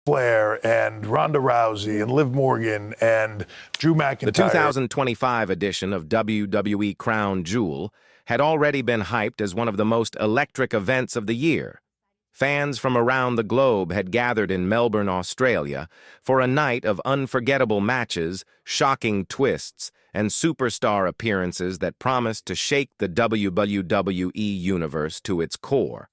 Flair and Ronda Rousey and Liv Morgan and Drew McIntyre. The 2025 edition of WWE Crown Jewel had already been hyped as one of the most electric events of the year. Fans from around the globe had gathered in Melbourne, Australia, for a night of unforgettable matches, shocking twists, and superstar appearances that promised to shake the WWE universe to its core.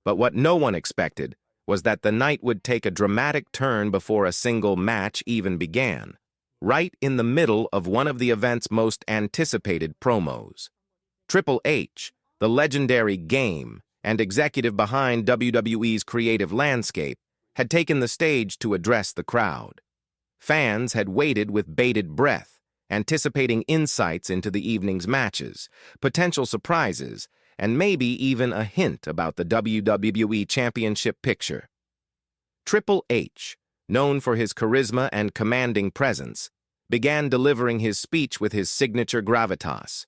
But what no one expected was that the night would take a dramatic turn before a single match even began, right in the middle of one of the event's most anticipated promos. Triple H, the legendary Game and executive behind WWE's creative landscape, had taken the stage to address the crowd. Fans had waited with bated breath, anticipating insights into the evening's matches, potential surprises, and maybe even a hint about the WWE Championship picture. Triple H, known for his charisma and commanding presence, began delivering his speech with his signature gravitas.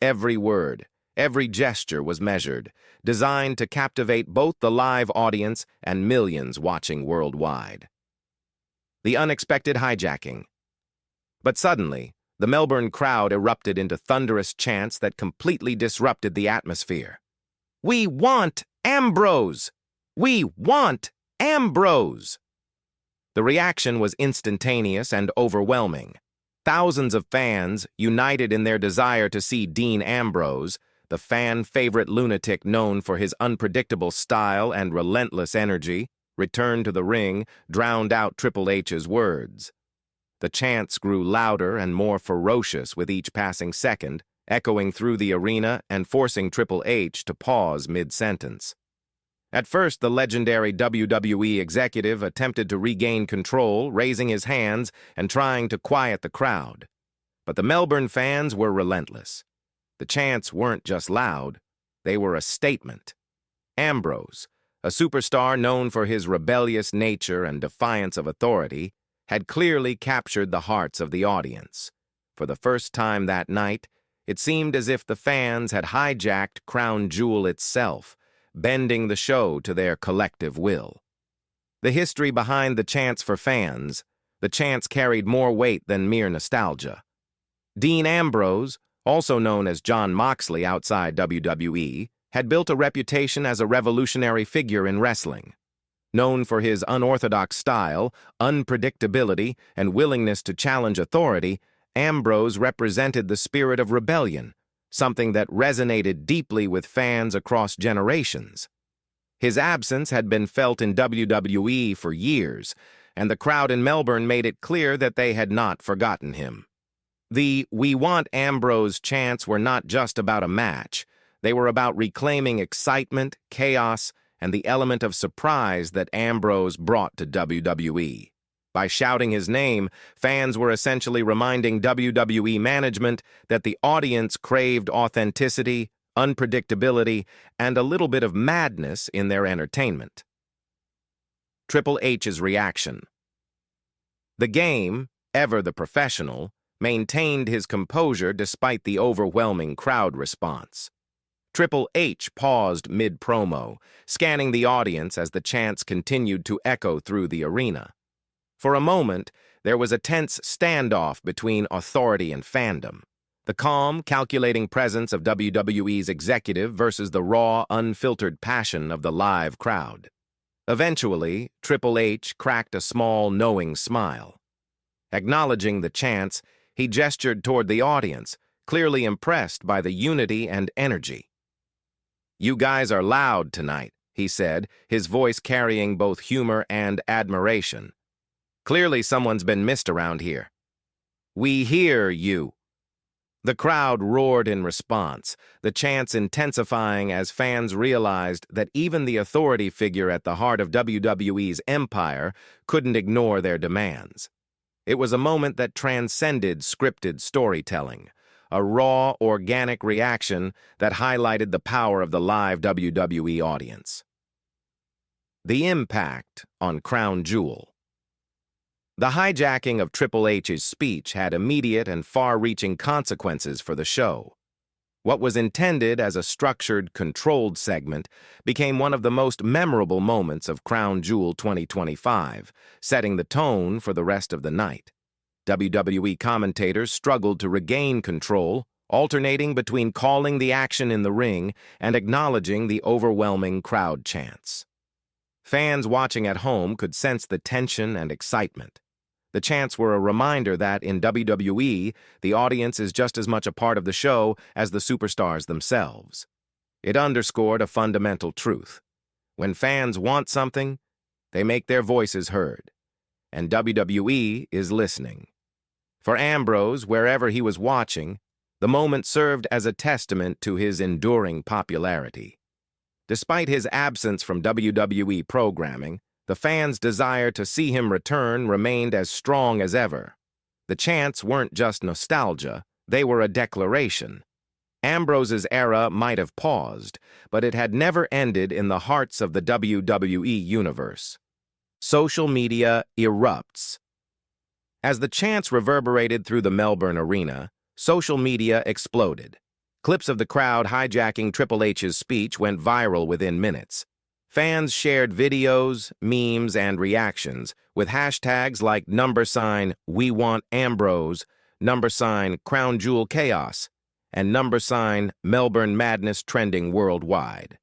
Every word, every gesture was measured, designed to captivate both the live audience and millions watching worldwide. The unexpected hijacking. But suddenly, the Melbourne crowd erupted into thunderous chants that completely disrupted the atmosphere. "We want Ambrose! We want Ambrose!" The reaction was instantaneous and overwhelming. Thousands of fans, united in their desire to see Dean Ambrose, the fan-favorite lunatic known for his unpredictable style and relentless energy, return to the ring, drowned out Triple H's words. The chants grew louder and more ferocious with each passing second, echoing through the arena and forcing Triple H to pause mid-sentence. At first, the legendary WWE executive attempted to regain control, raising his hands and trying to quiet the crowd. But the Melbourne fans were relentless. The chants weren't just loud, they were a statement. Ambrose, a superstar known for his rebellious nature and defiance of authority, had clearly captured the hearts of the audience. For the first time that night, it seemed as if the fans had hijacked Crown Jewel itself, bending the show to their collective will. The history behind the chants for fans, the chants carried more weight than mere nostalgia. Dean Ambrose, also known as Jon Moxley outside WWE, had built a reputation as a revolutionary figure in wrestling. Known for his unorthodox style, unpredictability, and willingness to challenge authority, Ambrose represented the spirit of rebellion, something that resonated deeply with fans across generations. His absence had been felt in WWE for years, and the crowd in Melbourne made it clear that they had not forgotten him. The "We Want Ambrose" chants were not just about a match. They were about reclaiming excitement, chaos, and the element of surprise that Ambrose brought to WWE. By shouting his name, fans were essentially reminding WWE management that the audience craved authenticity, unpredictability, and a little bit of madness in their entertainment. Triple H's reaction. The Game, ever the professional, maintained his composure despite the overwhelming crowd response. Triple H paused mid-promo, scanning the audience as the chants continued to echo through the arena. For a moment, there was a tense standoff between authority and fandom. The calm, calculating presence of WWE's executive versus the raw, unfiltered passion of the live crowd. Eventually, Triple H cracked a small, knowing smile. Acknowledging the chants, he gestured toward the audience, clearly impressed by the unity and energy. "You guys are loud tonight," he said, his voice carrying both humor and admiration. "Clearly someone's been missed around here. We hear you." The crowd roared in response, the chants intensifying as fans realized that even the authority figure at the heart of WWE's empire couldn't ignore their demands. It was a moment that transcended scripted storytelling, a raw, organic reaction that highlighted the power of the live WWE audience. The impact on Crown Jewel. The hijacking of Triple H's speech had immediate and far-reaching consequences for the show. What was intended as a structured, controlled segment became one of the most memorable moments of Crown Jewel 2025, setting the tone for the rest of the night. WWE commentators struggled to regain control, alternating between calling the action in the ring and acknowledging the overwhelming crowd chants. Fans watching at home could sense the tension and excitement. The chants were a reminder that, in WWE, the audience is just as much a part of the show as the superstars themselves. It underscored a fundamental truth. When fans want something, they make their voices heard. And WWE is listening. For Ambrose, wherever he was watching, the moment served as a testament to his enduring popularity. Despite his absence from WWE programming, the fans' desire to see him return remained as strong as ever. The chants weren't just nostalgia, they were a declaration. Ambrose's era might have paused, but it had never ended in the hearts of the WWE universe. Social media erupts. As the chants reverberated through the Melbourne arena, social media exploded. Clips of the crowd hijacking Triple H's speech went viral within minutes. Fans shared videos, memes, and reactions with hashtags like #We Want Ambrose, #Crown Jewel Chaos, and #Melbourne Madness trending worldwide.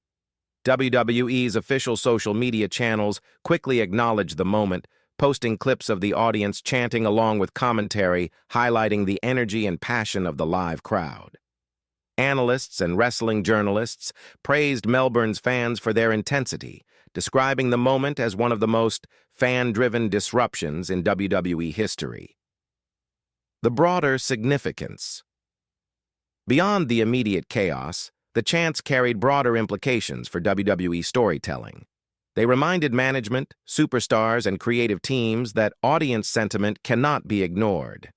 WWE's official social media channels quickly acknowledged the moment, posting clips of the audience chanting along with commentary, highlighting the energy and passion of the live crowd. Analysts and wrestling journalists praised Melbourne's fans for their intensity, describing the moment as one of the most fan-driven disruptions in WWE history. The broader significance. Beyond the immediate chaos, the chants carried broader implications for WWE storytelling. They reminded management, superstars, and creative teams that audience sentiment cannot be ignored.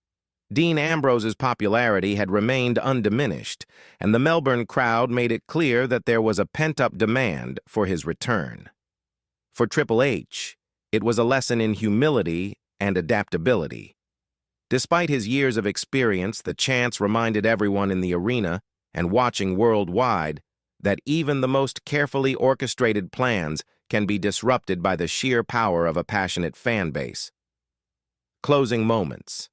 Dean Ambrose's popularity had remained undiminished, and the Melbourne crowd made it clear that there was a pent-up demand for his return. For Triple H, it was a lesson in humility and adaptability. Despite his years of experience, the chants reminded everyone in the arena and watching worldwide that even the most carefully orchestrated plans can be disrupted by the sheer power of a passionate fan base. Closing moments.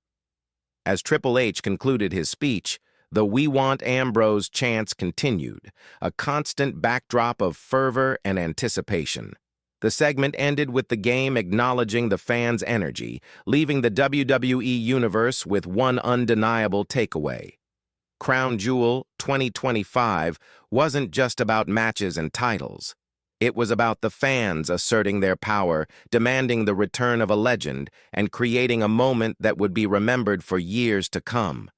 As Triple H concluded his speech, the "We Want Ambrose" chants continued, a constant backdrop of fervor and anticipation. The segment ended with the game acknowledging the fans' energy, leaving the WWE universe with one undeniable takeaway. Crown Jewel 2025 wasn't just about matches and titles. It was about the fans asserting their power, demanding the return of a legend, and creating a moment that would be remembered for years to come.